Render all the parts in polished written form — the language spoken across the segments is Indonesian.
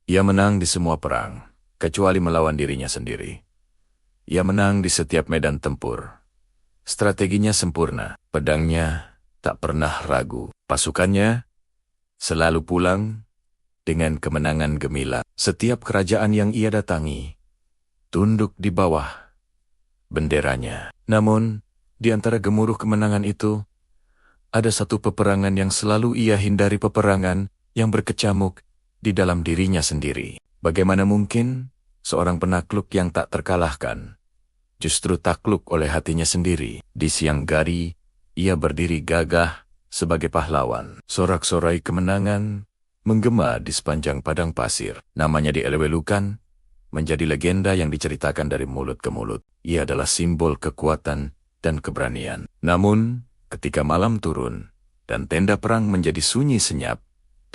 Ia menang di semua perang, kecuali melawan dirinya sendiri. Ia menang di setiap medan tempur. Strateginya sempurna, pedangnya tak pernah ragu. Pasukannya selalu pulang dengan kemenangan gemilang. Setiap kerajaan yang ia datangi tunduk di bawah benderanya. Namun, di antara gemuruh kemenangan itu, ada satu peperangan yang selalu ia hindari, peperangan yang berkecamuk di dalam dirinya sendiri. Bagaimana mungkin seorang penakluk yang tak terkalahkan justru takluk oleh hatinya sendiri? Di siang hari, ia berdiri gagah sebagai pahlawan. Sorak-sorai kemenangan menggema di sepanjang padang pasir. Namanya dielewelukan menjadi legenda yang diceritakan dari mulut ke mulut. Ia adalah simbol kekuatan dan keberanian. Namun, ketika malam turun dan tenda perang menjadi sunyi senyap,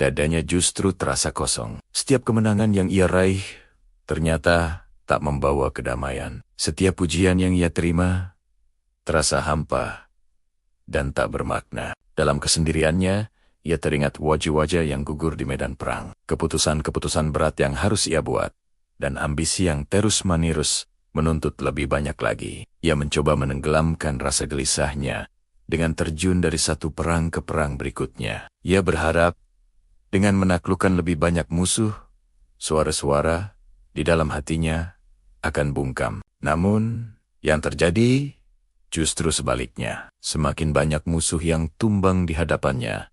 dadanya justru terasa kosong. Setiap kemenangan yang ia raih ternyata tak membawa kedamaian. Setiap pujian yang ia terima terasa hampa dan tak bermakna. Dalam kesendiriannya, ia teringat wajah-wajah yang gugur di medan perang, keputusan-keputusan berat yang harus ia buat, dan ambisi yang terus-menerus menuntut lebih banyak lagi. Ia mencoba menenggelamkan rasa gelisahnya dengan terjun dari satu perang ke perang berikutnya. Ia berharap dengan menaklukkan lebih banyak musuh, suara-suara di dalam hatinya akan bungkam. Namun, yang terjadi justru sebaliknya. Semakin banyak musuh yang tumbang di hadapannya,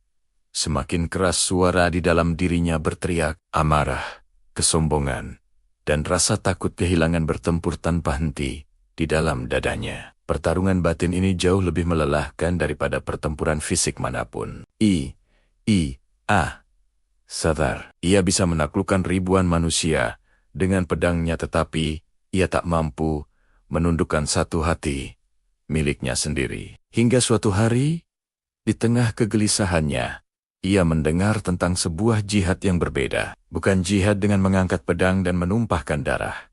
semakin keras suara di dalam dirinya berteriak. Amarah, kesombongan, dan rasa takut kehilangan bertempur tanpa henti di dalam dadanya. Pertarungan batin ini jauh lebih melelahkan daripada pertempuran fisik manapun. Sadar, ia bisa menaklukkan ribuan manusia dengan pedangnya, tetapi ia tak mampu menundukkan satu hati miliknya sendiri. Hingga suatu hari, di tengah kegelisahannya, ia mendengar tentang sebuah jihad yang berbeda. Bukan jihad dengan mengangkat pedang dan menumpahkan darah,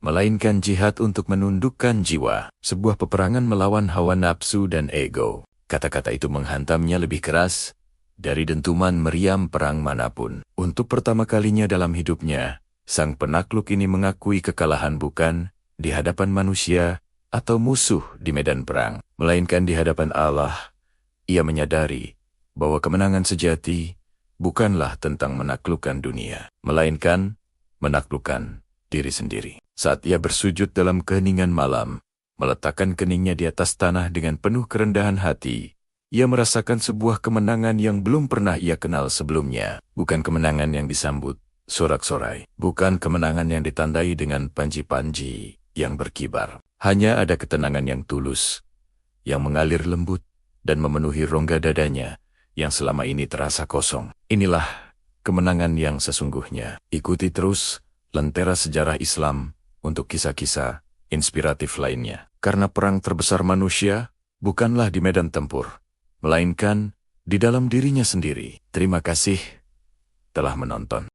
melainkan jihad untuk menundukkan jiwa. Sebuah peperangan melawan hawa nafsu dan ego. Kata-kata itu menghantamnya lebih keras dari dentuman meriam perang manapun. Untuk pertama kalinya dalam hidupnya, sang penakluk ini mengakui kekalahan bukan di hadapan manusia atau musuh di medan perang, melainkan di hadapan Allah. Ia menyadari bahwa kemenangan sejati bukanlah tentang menaklukkan dunia, melainkan menaklukkan diri sendiri. Saat ia bersujud dalam keheningan malam, meletakkan keningnya di atas tanah dengan penuh kerendahan hati, ia merasakan sebuah kemenangan yang belum pernah ia kenal sebelumnya. Bukan kemenangan yang disambut sorak-sorai, bukan kemenangan yang ditandai dengan panji-panji yang berkibar. Hanya ada ketenangan yang tulus, yang mengalir lembut dan memenuhi rongga dadanya yang selama ini terasa kosong. Inilah kemenangan yang sesungguhnya. Ikuti terus Lentera Sejarah Islam untuk kisah-kisah inspiratif lainnya. Karena perang terbesar manusia bukanlah di medan tempur, melainkan di dalam dirinya sendiri. Terima kasih telah menonton.